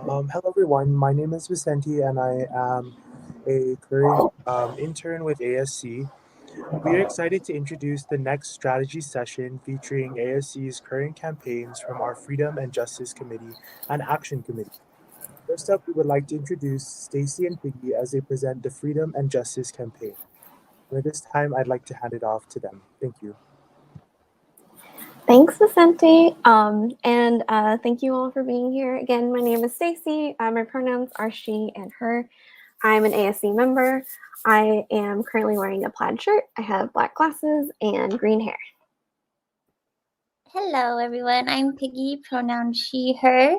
Hello everyone, my name is Vicente and I am a current intern with ASC. We are excited to introduce the next strategy session featuring ASC's current campaigns from our Freedom and Justice Committee and Action Committee. First up, we would like to introduce Stacy and Piggy as they present the Freedom and Justice campaign. And at this time, I'd like to hand it off to them. Thank you. Thanks, Vicente. And thank you all for being here. Again, my name is Stacy. My pronouns are she and her. I'm an ASC member. I am currently wearing a plaid shirt. I have black glasses and green hair. Hello, everyone. I'm Piggy, pronoun she, her.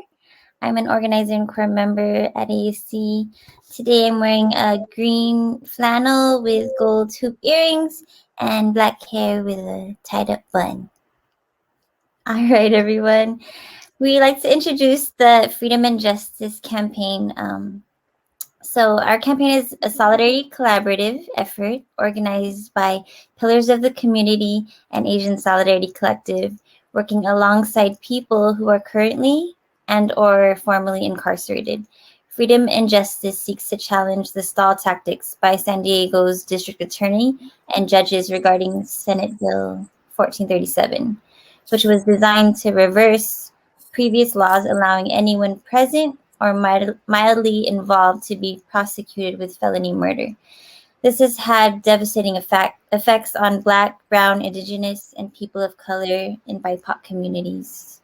I'm an organizer and core member at ASC. Today I'm wearing a green flannel with gold hoop earrings and black hair with a tied up bun. All right, everyone. We like to introduce the Freedom and Justice campaign. So our campaign is a solidarity collaborative effort organized by pillars of the community and Asian Solidarity Collective, working alongside people who are currently and or formerly incarcerated. Freedom and Justice seeks to challenge the stall tactics by San Diego's district attorney and judges regarding Senate Bill 1437, which was designed to reverse previous laws allowing anyone present or mildly involved to be prosecuted with felony murder. This has had devastating effects on Black, Brown, Indigenous, and people of color in BIPOC communities.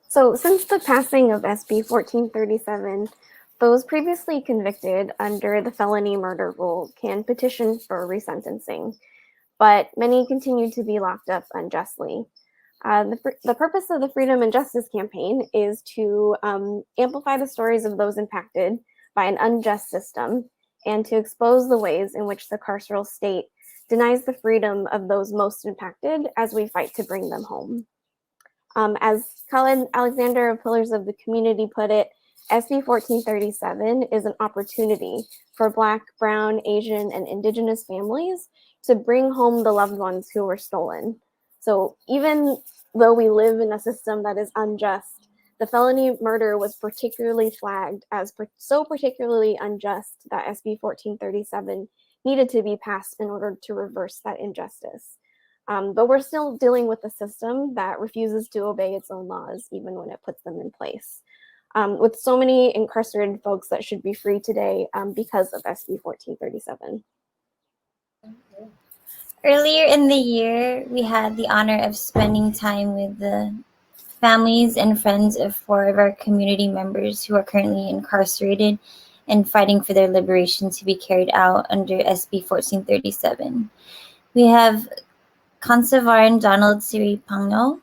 So since the passing of SB 1437, those previously convicted under the felony murder rule can petition for resentencing, but many continue to be locked up unjustly. The purpose of the Freedom and Justice campaign is to amplify the stories of those impacted by an unjust system and to expose the ways in which the carceral state denies the freedom of those most impacted as we fight to bring them home. As Colin Alexander of Pillars of the Community put it, SB 1437 is an opportunity for Black, Brown, Asian, and Indigenous families to bring home the loved ones who were stolen. So even though we live in a system that is unjust, the felony murder was particularly flagged as so particularly unjust that SB 1437 needed to be passed in order to reverse that injustice. But we're still dealing with a system that refuses to obey its own laws, even when it puts them in place. With so many incarcerated folks that should be free today because of SB 1437. Earlier in the year, we had the honor of spending time with the families and friends of 4 of our community members who are currently incarcerated and fighting for their liberation to be carried out under SB 1437. We have Conservaran Donald Siripangno,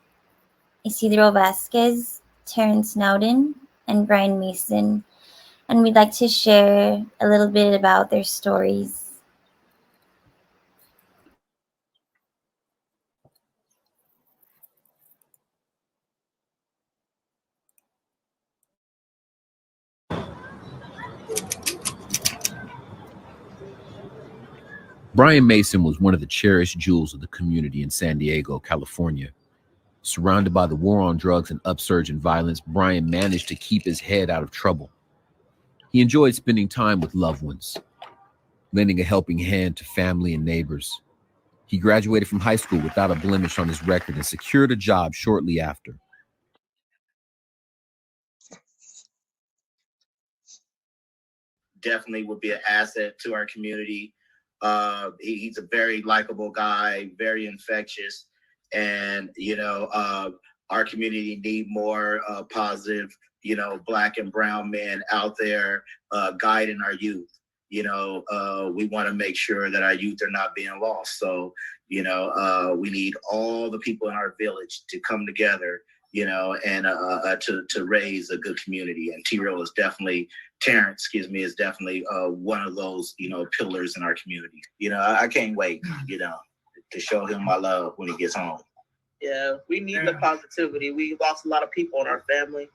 Isidro Vasquez, Terrence Nowden, and Brian Mason, and we'd like to share a little bit about their stories. Brian Mason was one of the cherished jewels of the community in San Diego, California. Surrounded by the war on drugs and upsurge in violence, Brian managed to keep his head out of trouble. He enjoyed spending time with loved ones, lending a helping hand to family and neighbors. He graduated from high school without a blemish on his record and secured a job shortly after. Definitely would be an asset to our community. He's a very likable guy, very infectious, and our community need more positive, Black and brown men out there guiding our youth. We want to make sure that our youth are not being lost. So, we need all the people in our village to come together, and to raise a good community. And Terrence, is definitely one of those, pillars in our community. I can't wait, to show him my love when he gets home. Yeah, we need the positivity. We lost a lot of people in our family,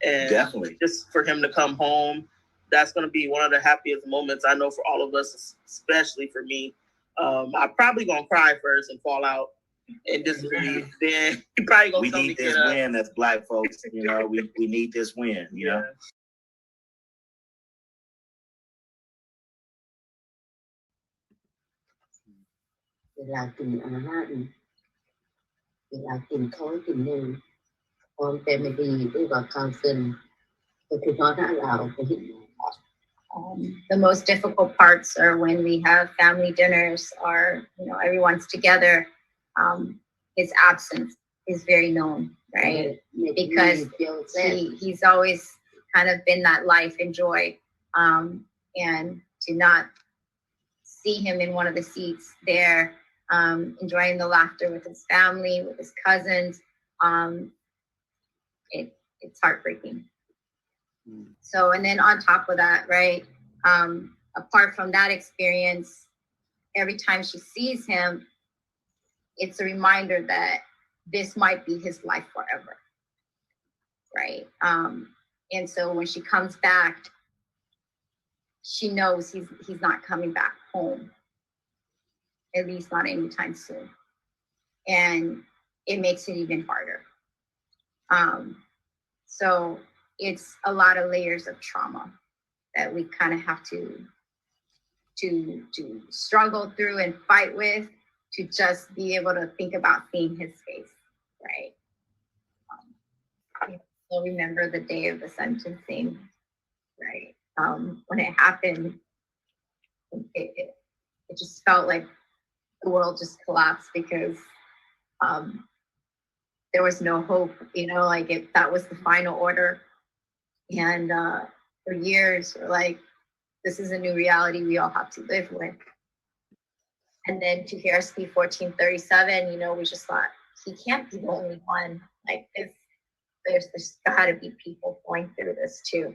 and definitely just for him to come home, that's going to be one of the happiest moments I know for all of us, especially for me. I'm probably going to cry first and fall out and disbelief, then he probably gonna we tell me need to this get up. win as Black folks. You know, we need this win. You know.เวลากินอาหารเวลากินเขากินหนึ่งพร้อมแต่ไม่ดีด้วยว่าข้าวเส้นก็คือทอดหน้าเราไปเห็น The most difficult parts are when we have family dinners or, everyone's together. His absence is very known, right? Because he's always kind of been that life and joy. And to not see him in one of the seats there, enjoying the laughter with his family, with his cousins, it's heartbreaking. So, and then on top of that, right, apart from that experience, every time she sees him, it's a reminder that this might be his life forever, right? And so when she comes back, she knows he's not coming back home, at least not anytime soon. And it makes it even harder. So it's a lot of layers of trauma that we kind of have to struggle through and fight with to just be able to think about seeing his face, right? We'll remember the day of the sentencing, right? When it happened, it just felt like the world just collapsed because there was no hope, like if that was the final order. And for years, we're like, this is a new reality we all have to live with. And then to hear SB 1437, we just thought, he can't be the only one. Like there's gotta be people going through this too.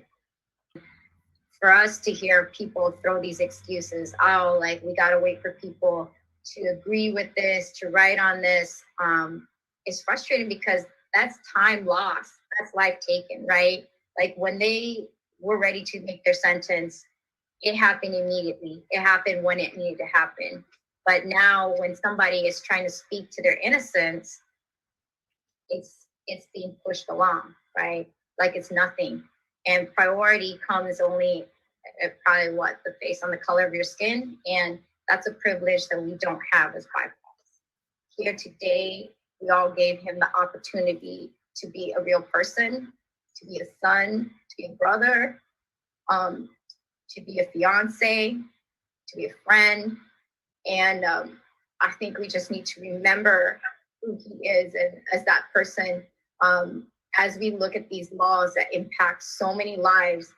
For us to hear people throw these excuses, like we gotta wait for people to agree with this, to write on this, is frustrating because that's time lost. That's life taken, right? Like when they were ready to make their sentence, it happened immediately. It happened when it needed to happen. But now when somebody is trying to speak to their innocence, it's being pushed along, right? Like it's nothing. And priority comes only probably based on the color of your skin. And that's a privilege that we don't have as Black folks. Here today, we all gave him the opportunity to be a real person, to be a son, to be a brother, to be a fiance, to be a friend. And I think we just need to remember who he is and as that person, as we look at these laws that impact so many lives,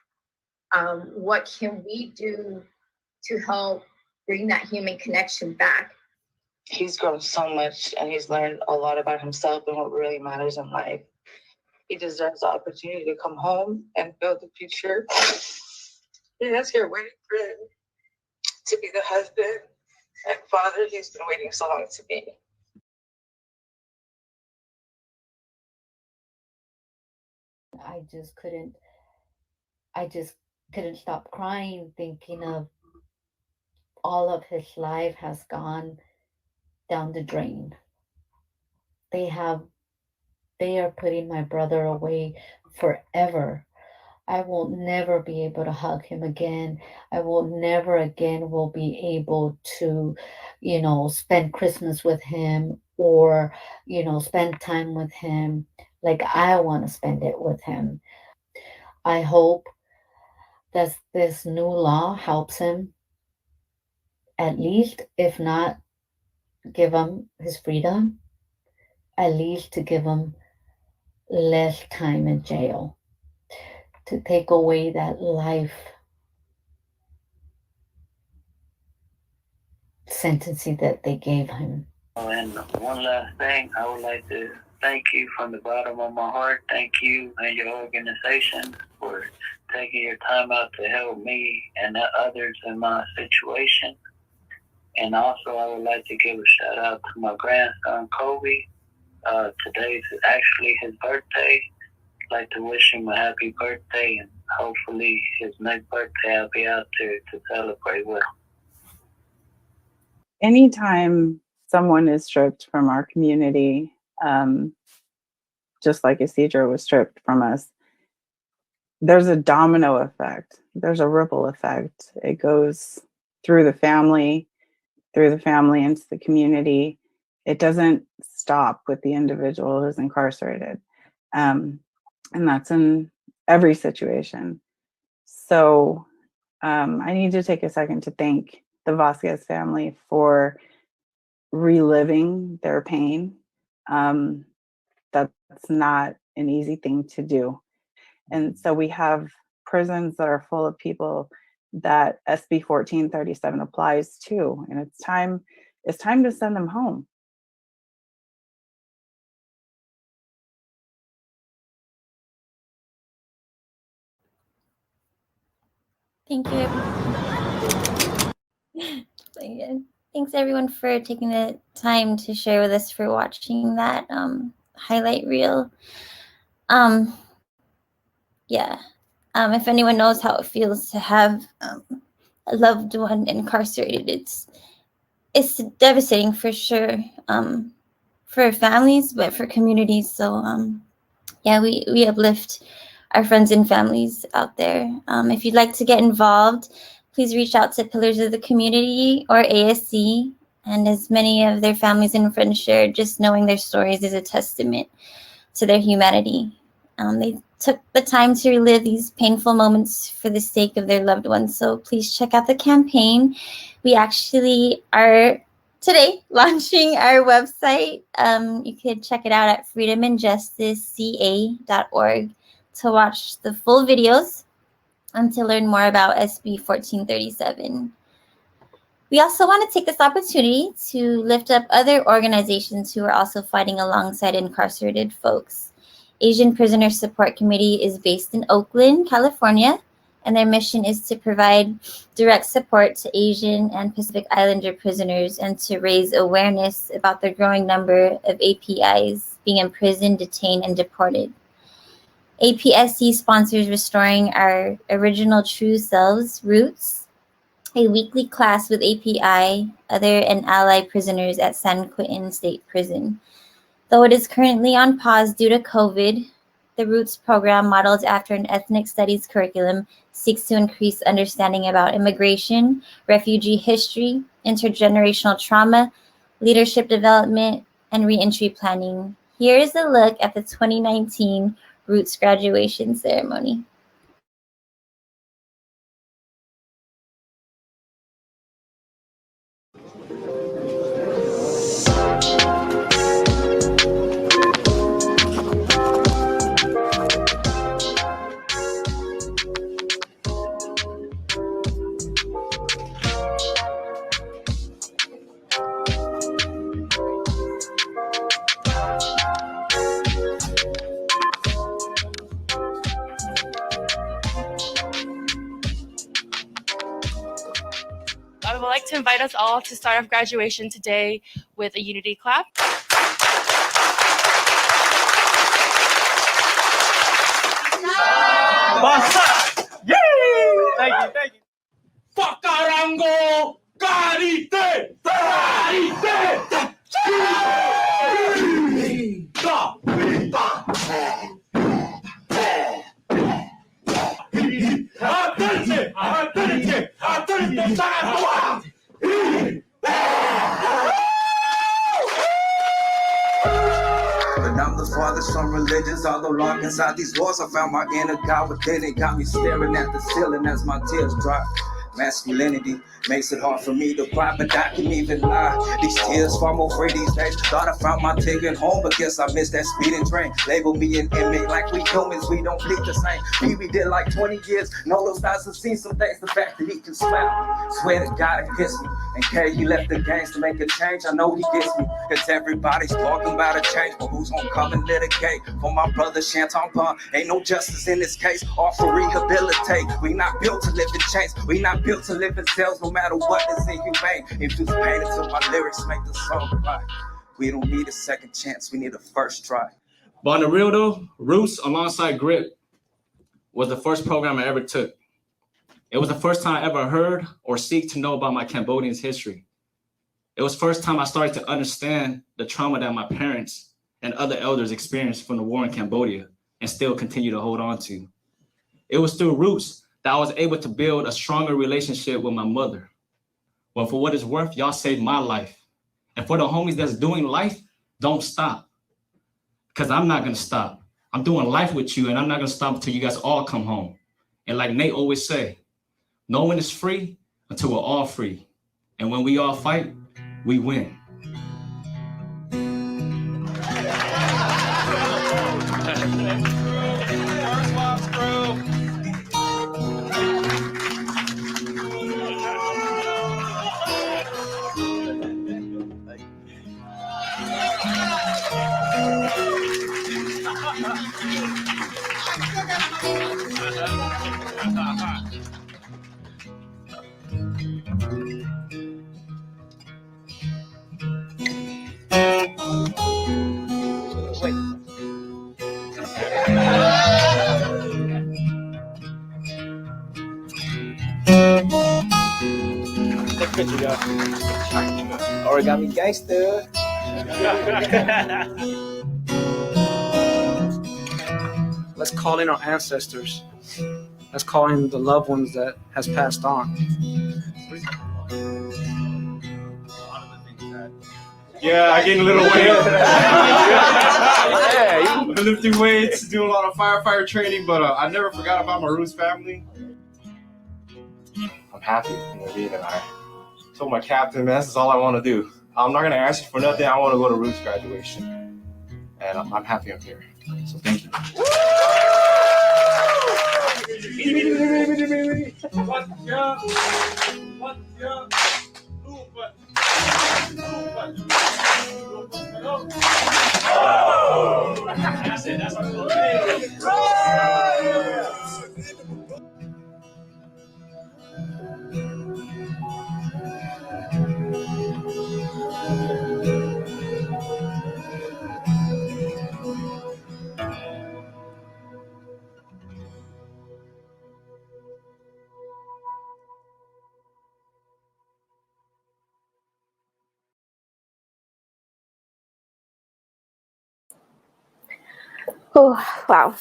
what can we do to help bring that human connection back? He's grown so much and he's learned a lot about himself and what really matters in life. He deserves the opportunity to come home and build the future. He's here waiting for him to be the husband and father he's been waiting so long to be. I just couldn't stop crying, thinking of all of his life has gone down the drain. They are putting my brother away forever. I will never be able to hug him again. I will never again will be able to, spend Christmas with him or, spend time with him like I want to spend it with him. I hope that this new law helps him, at least, if not give him his freedom, at least to give him less time in jail, to take away that life sentencing that they gave him. And one last thing, I would like to thank you from the bottom of my heart. Thank you and your organization for taking your time out to help me and others in my situation. And also, I would like to give a shout out to my grandson, Kobe. Today's actually his birthday. I'd like to wish him a happy birthday, and hopefully his next birthday I'll be out there to celebrate with him. Anytime someone is stripped from our community, just like Isidro was stripped from us, there's a domino effect. There's a ripple effect. It goes through the family into the community. It doesn't stop with the individual who's incarcerated. And that's in every situation. So I need to take a second to thank the Vasquez family for reliving their pain. That's not an easy thing to do. And so we have prisons that are full of people that SB 1437 applies to, and it's time to send them home. Thank you. Thanks everyone for taking the time to share with us, for watching that highlight reel. Yeah. If anyone knows how it feels to have a loved one incarcerated, it's devastating for sure, for families, but for communities. So yeah, we uplift our friends and families out there. If you'd like to get involved, please reach out to Pillars of the Community or ASC. And as many of their families and friends shared, just knowing their stories is a testament to their humanity. They took the time to relive these painful moments for the sake of their loved ones. So please check out the campaign. We actually are today launching our website. You could check it out at freedomandjusticeca.org to watch the full videos and to learn more about SB 1437. We also want to take this opportunity to lift up other organizations who are also fighting alongside incarcerated folks. Asian Prisoner Support Committee is based in Oakland, California, and their mission is to provide direct support to Asian and Pacific Islander prisoners and to raise awareness about the growing number of APIs being imprisoned, detained, and deported. APSC sponsors Restoring Our Original True Selves Roots, a weekly class with API, other and ally prisoners at San Quentin State Prison. Though it is currently on pause due to COVID, the Roots program, modeled after an ethnic studies curriculum, seeks to increase understanding about immigration, refugee history, intergenerational trauma, leadership development, and reentry planning. Here is a look at the 2019 Roots graduation ceremony. I would like to invite us all to start off graduation today with a unity clap. Yay! Thank you. Facarango, carite, carite. And I'm the farthest from religions, although locked inside these walls, I found my inner God within it. Got me staring at the ceiling as my tears drop. Masculinity makes it hard for me to cry, but I can even lie. These tears far more free these days. Thought I found my ticket home, but guess I missed that speeding train. Label me an inmate like we humans, we don't bleed the same. We did like 20 years, know those guys have seen some things. The fact that he can smile, swear to God it gets me. And K, he left the games to make a change, I know he gets me. Cause everybody's talking about a change, but who's gonna come and litigate? For my brother Shanton Pond, ain't no justice in this case, or for rehabilitate. We not built to live in chains, we not built to live in cells, no matter what is inhumane. Infuse pain until my lyrics make the song cry. We don't need a second chance, we need a first try. But on the real though, Roots alongside Grip was the first program I ever took. It was the first time I ever heard or seek to know about my Cambodian's history. It was the first time I started to understand the trauma that my parents and other elders experienced from the war in Cambodia and still continue to hold on to. It was through Roots that I was able to build a stronger relationship with my mother. Well, for what it's worth, y'all saved my life. And for the homies that's doing life, don't stop. Because I'm not going to stop. I'm doing life with you, and I'm not going to stop until you guys all come home. And like Nate always say, no one is free until we're all free. And when we all fight, we win. Origami gangster. Let's call in our ancestors. Let's call in the loved ones that has passed on. Yeah, I gained a little weight. Yeah, lifting weights, doing a lot of firefighter training, but I never forgot about my Roots family. I'm happy, Naveed and I told my captain, man, this is all I want to do. I'm not going to ask you for nothing. I want to go to Roots graduation. And I'm happy I'm here. So thank you. Oh, wow.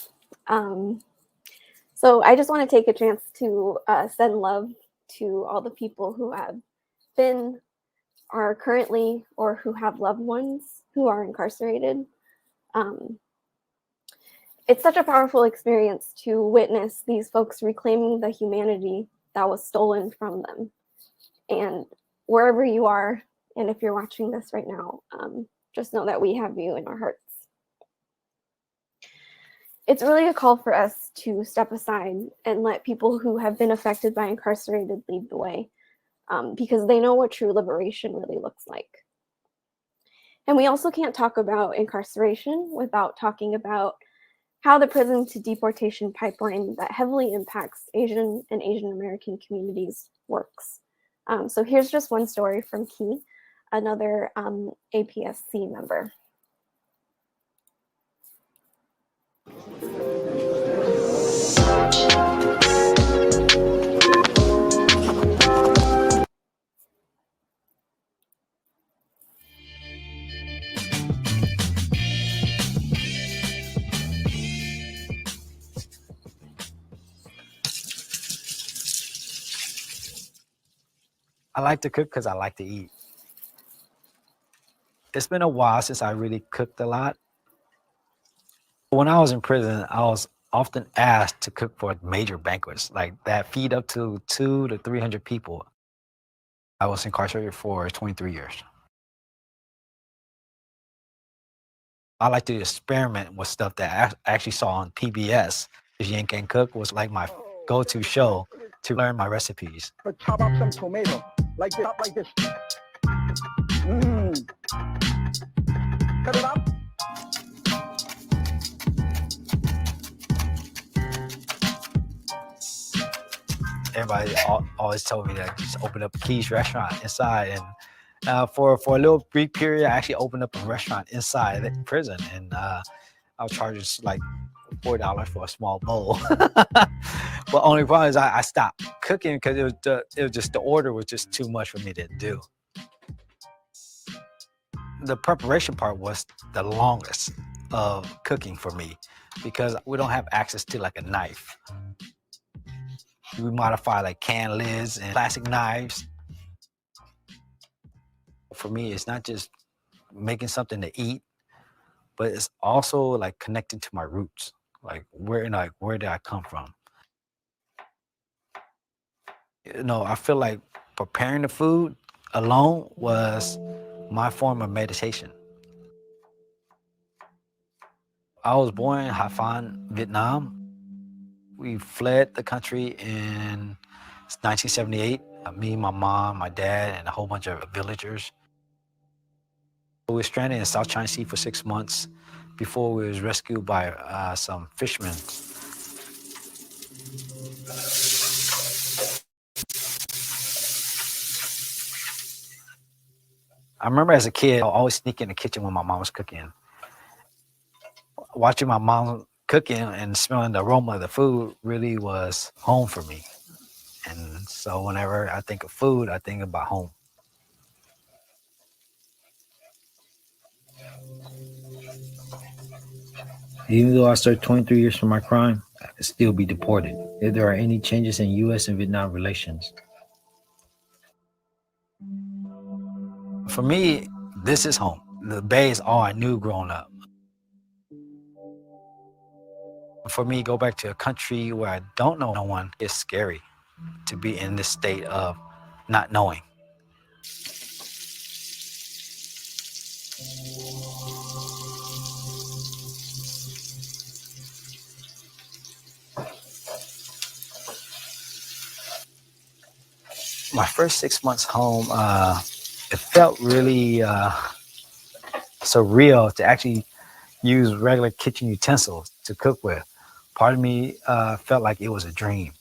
So I just want to take a chance to send love to all the people who have been, are currently, or who have loved ones who are incarcerated. It's such a powerful experience to witness these folks reclaiming the humanity that was stolen from them. And wherever you are, and if you're watching this right now, just know that we have you in our hearts. It's really a call for us to step aside and let people who have been affected by incarcerated lead the way, because they know what true liberation really looks like. And we also can't talk about incarceration without talking about how the prison to deportation pipeline that heavily impacts Asian and Asian American communities works. So here's just one story from Key, another APSC member. I like to cook because I like to eat. It's been a while since I really cooked a lot. When I was in prison, I was often asked to cook for major banquets, like that feed up to 200 to 300 people. I was incarcerated for 23 years. I like to experiment with stuff that I actually saw on PBS. Yank and Cook was like my go-to show to learn my recipes. Chop up some tomato, like this, like this. Cut it up. Everybody always told me that just open up a Key's restaurant inside, and for a little brief period, I actually opened up a restaurant inside the prison, and I was charging like $4 for a small bowl. But only problem is I stopped cooking because it was just the order was just too much for me to do. The preparation part was the longest of cooking for me because we don't have access to like a knife. We modify like can lids and plastic knives. For me, it's not just making something to eat, but it's also like connecting to my roots. Like where did I come from? I feel like preparing the food alone was my form of meditation. I was born in Haiphong, Vietnam. We fled the country in 1978. Me, my mom, my dad, and a whole bunch of villagers. We were stranded in South China Sea for 6 months before we was rescued by some fishermen. I remember as a kid, I would always sneak in the kitchen when my mom was cooking. Watching my mom cooking and smelling the aroma of the food really was home for me. And so whenever I think of food, I think about home. Even though I served 23 years for my crime, I could still be deported if there are any changes in U.S. and Vietnam relations. For me, this is home. The Bay is all I knew growing up. For me, go back to a country where I don't know no one is scary to be in this state of not knowing. My first 6 months home, it felt really surreal to actually use regular kitchen utensils to cook with. Part of me felt like it was a dream.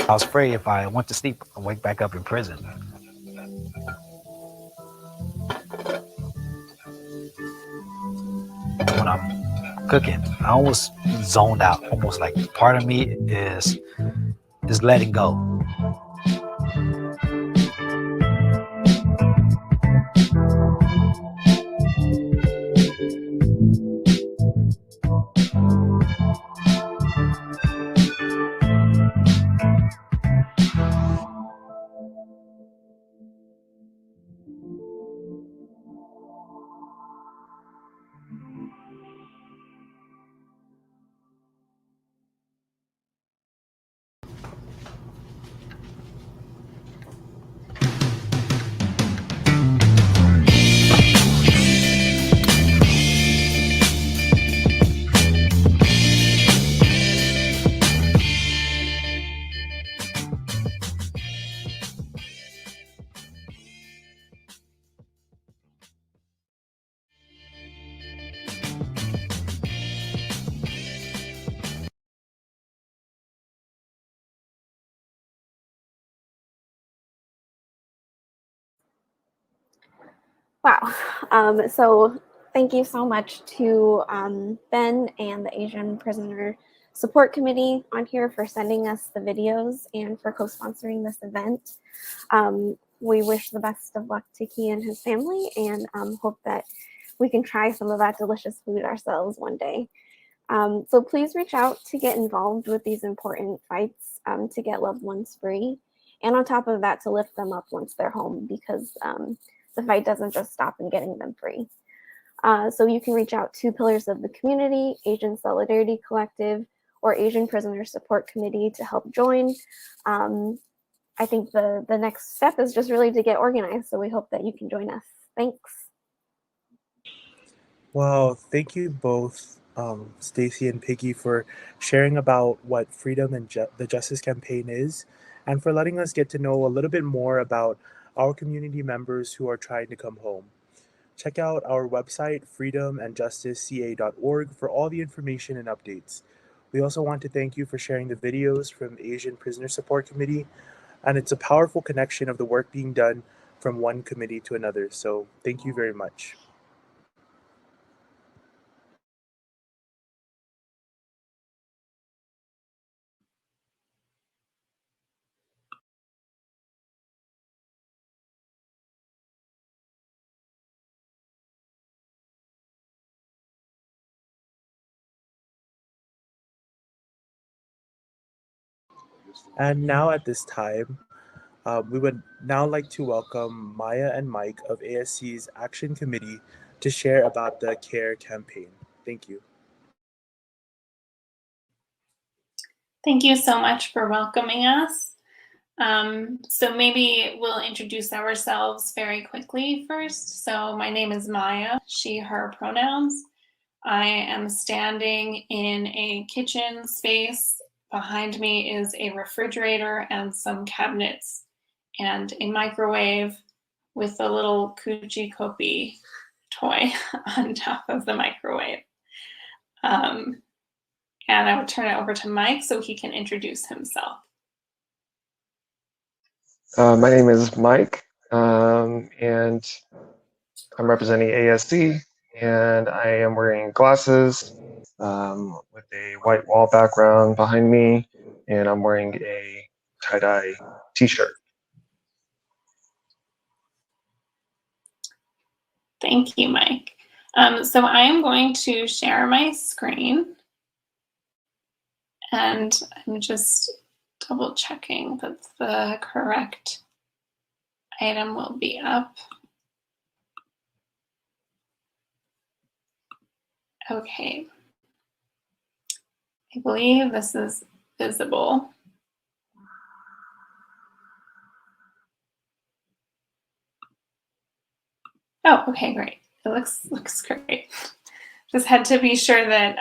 I was afraid if I went to sleep, I'd wake back up in prison. When I'm cooking, I almost zoned out, almost like part of me is letting go. Wow. So thank you so much to Ben and the Asian Prisoner Support Committee on here for sending us the videos and for co-sponsoring this event. We wish the best of luck to Key and his family and hope that we can try some of that delicious food ourselves one day. So please reach out to get involved with these important fights to get loved ones free. And on top of that, to lift them up once they're home, because the fight doesn't just stop in getting them free. So you can reach out to Pillars of the Community, Asian Solidarity Collective, or Asian Prisoner Support Committee to help join. I think the next step is just really to get organized. So we hope that you can join us. Thanks. Well, thank you both, Stacy and Piggy, for sharing about what Freedom and the Justice Campaign is, and for letting us get to know a little bit more about our community members who are trying to come home. Check out our website, freedomandjusticeca.org, for all the information and updates. We also want to thank you for sharing the videos from the Asian Prisoner Support Committee, and it's a powerful connection of the work being done from one committee to another. So thank you very much. And now at this time, we would now like to welcome Maya and Mike of ASC's Action Committee to share about the C.A.R.E campaign. Thank you. Thank you so much for welcoming us. So maybe we'll introduce ourselves very quickly first. So my name is Maya, she, her pronouns. I am standing in a kitchen space. Behind me is a refrigerator and some cabinets and a microwave with a little Coochie Kopi toy on top of the microwave. And I would turn it over to Mike so he can introduce himself. My name is Mike, and I'm representing ASC, and I am wearing glasses with a white wall background behind me, and I'm wearing a tie-dye t-shirt. Thank you, Mike. So I am going to share my screen, and I'm just double checking that the correct item will be up. Okay. I believe this is visible. Oh, okay, great. It looks great. Just had to be sure that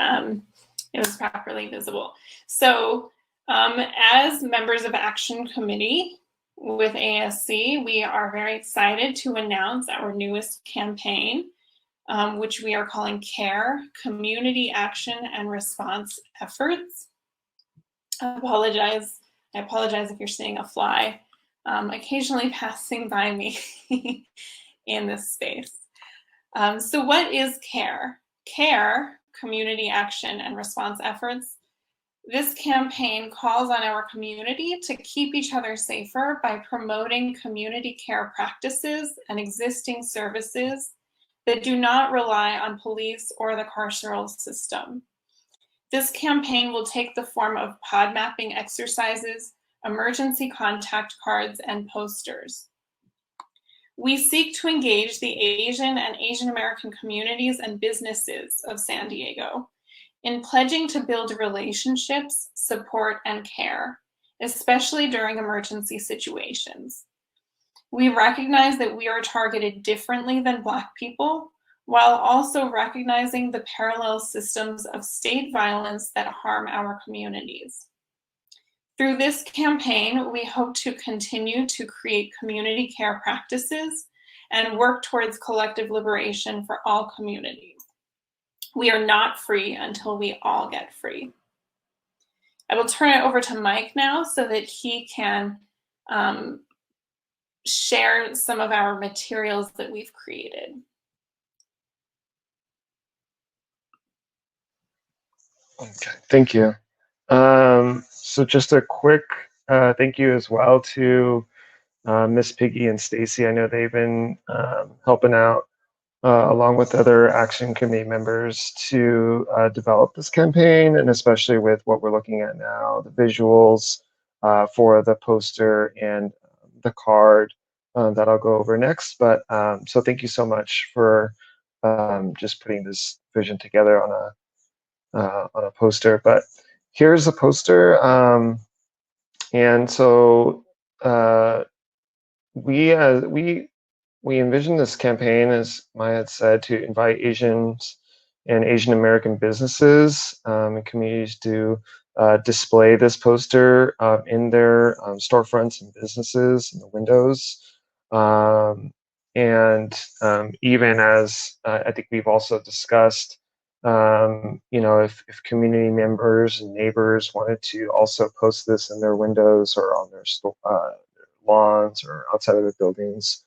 it was properly visible. So as members of Action Committee with ASC, we are very excited to announce our newest campaign, which we are calling C.A.R.E, Community Action and Response Efforts. I apologize if you're seeing a fly occasionally passing by me in this space. So what is C.A.R.E? C.A.R.E, Community Action and Response Efforts. This campaign calls on our community to keep each other safer by promoting community care practices and existing services that do not rely on police or the carceral system. This campaign will take the form of pod mapping exercises, emergency contact cards, and posters. We seek to engage the Asian and Asian American communities and businesses of San Diego in pledging to build relationships, support, and care, especially during emergency situations. We recognize that we are targeted differently than Black people, while also recognizing the parallel systems of state violence that harm our communities. Through this campaign, we hope to continue to create community care practices and work towards collective liberation for all communities. We are not free until we all get free. I will turn it over to Mike now so that he can share some of our materials that we've created. Okay, thank you. So just a quick thank you as well to Miss Piggy and Stacy. I know they've been helping out along with other Action Committee members to develop this campaign, and especially with what we're looking at now, the visuals for the poster and the card that I'll go over next. But so thank you so much for just putting this vision together on a poster. But here's a poster, and so we envision this campaign, as Maya had said, to invite Asians and Asian American businesses and communities to display this poster in their storefronts and businesses in the windows. Even as I think we've also discussed, if community members and neighbors wanted to also post this in their windows or on their lawns or outside of the buildings,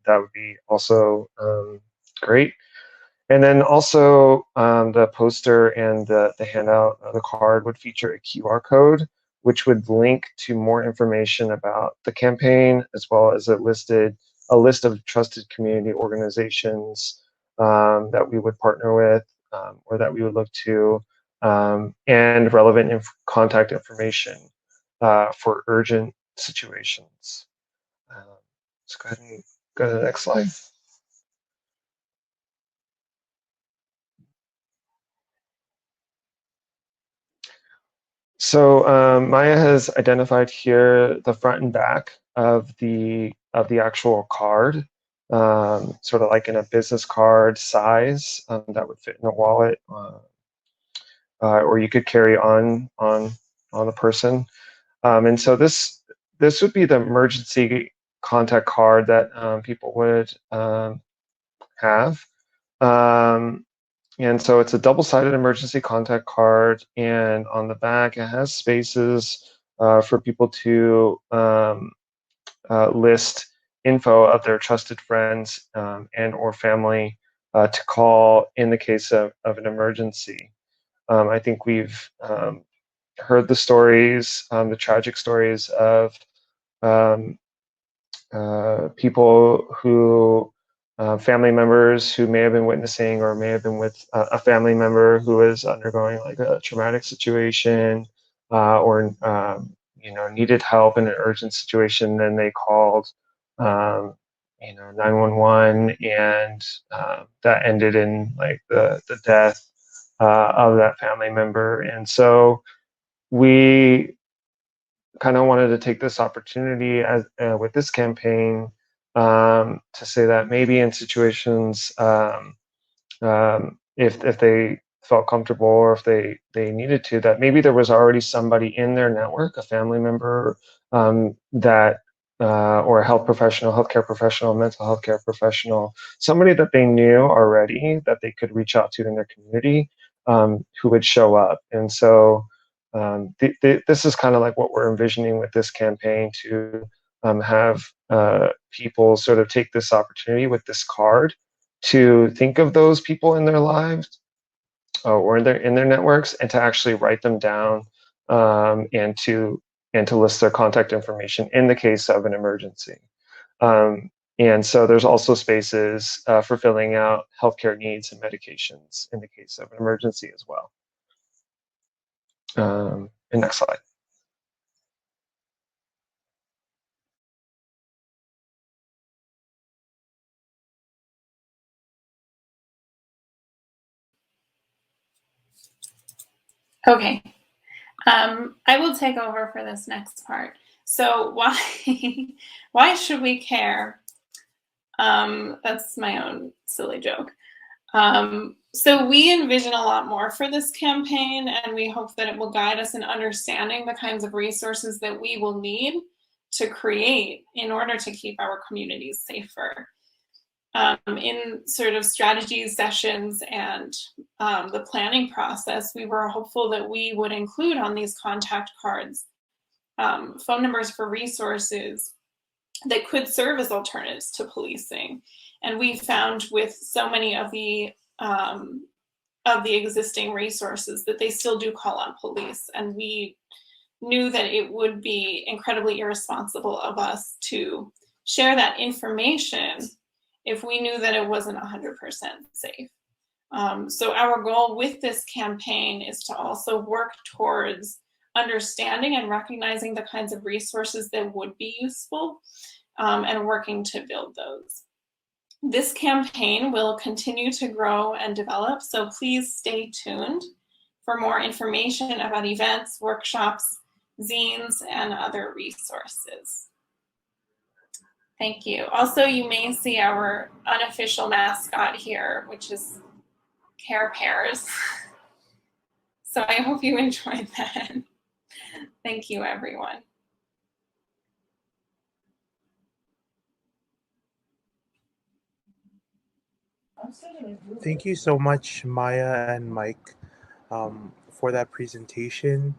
that would be also great. And then also the poster and the handout, the card would feature a QR code, which would link to more information about the campaign, as well as a list of trusted community organizations that we would partner with or that we would look to, and relevant contact information for urgent situations. Let's go ahead and go to the next slide. So Maya has identified here the front and back of the actual card, sort of like in a business card size that would fit in a wallet, or you could carry on the person. And so this would be the emergency contact card that people would have. And so it's a double-sided emergency contact card, and on the back it has spaces for people to list info of their trusted friends and or family to call in the case of an emergency. I think we've heard the stories, the tragic stories of people who, family members who may have been witnessing or may have been with a family member who is undergoing like a traumatic situation or needed help in an urgent situation. Then they called 911, and that ended in like the death of that family member. And so we kind of wanted to take this opportunity as with this campaign to say that maybe in situations if they felt comfortable or if they needed to, that maybe there was already somebody in their network, a family member that or a healthcare professional, mental health care professional, somebody that they knew already that they could reach out to in their community who would show up. And so this is kind of like what we're envisioning with this campaign, to have people sort of take this opportunity with this card to think of those people in their lives or in their networks, and to actually write them down and to list their contact information in the case of an emergency. And so there's also spaces for filling out healthcare needs and medications in the case of an emergency as well. And next slide. Okay, I will take over for this next part. So why should we care? That's my own silly joke. So we envision a lot more for this campaign, and we hope that it will guide us in understanding the kinds of resources that we will need to create in order to keep our communities safer. In sort of strategy sessions and the planning process, we were hopeful that we would include on these contact cards phone numbers for resources that could serve as alternatives to policing. And we found with so many of the existing resources that they still do call on police. And we knew that it would be incredibly irresponsible of us to share that information if we knew that it wasn't 100% safe. So our goal with this campaign is to also work towards understanding and recognizing the kinds of resources that would be useful and working to build those. This campaign will continue to grow and develop, so please stay tuned for more information about events, workshops, zines, and other resources. Thank you. Also, you may see our unofficial mascot here, which is C.A.R.E pears. So I hope you enjoyed that. Thank you, everyone. Thank you so much, Maya and Mike, for that presentation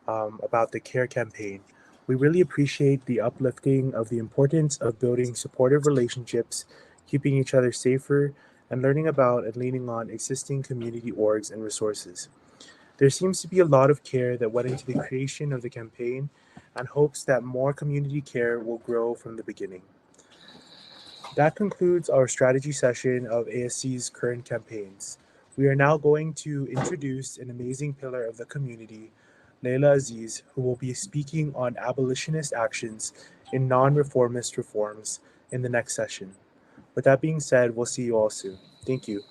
about the C.A.R.E campaign. We really appreciate the uplifting of the importance of building supportive relationships, keeping each other safer, and learning about and leaning on existing community orgs and resources. There seems to be a lot of care that went into the creation of the campaign, and hopes that more community care will grow from the beginning. That concludes our strategy session of ASC's current campaigns. We are now going to introduce an amazing pillar of the community, Leila Aziz, who will be speaking on abolitionist actions in non-reformist reforms in the next session. With that being said, we'll see you all soon. Thank you.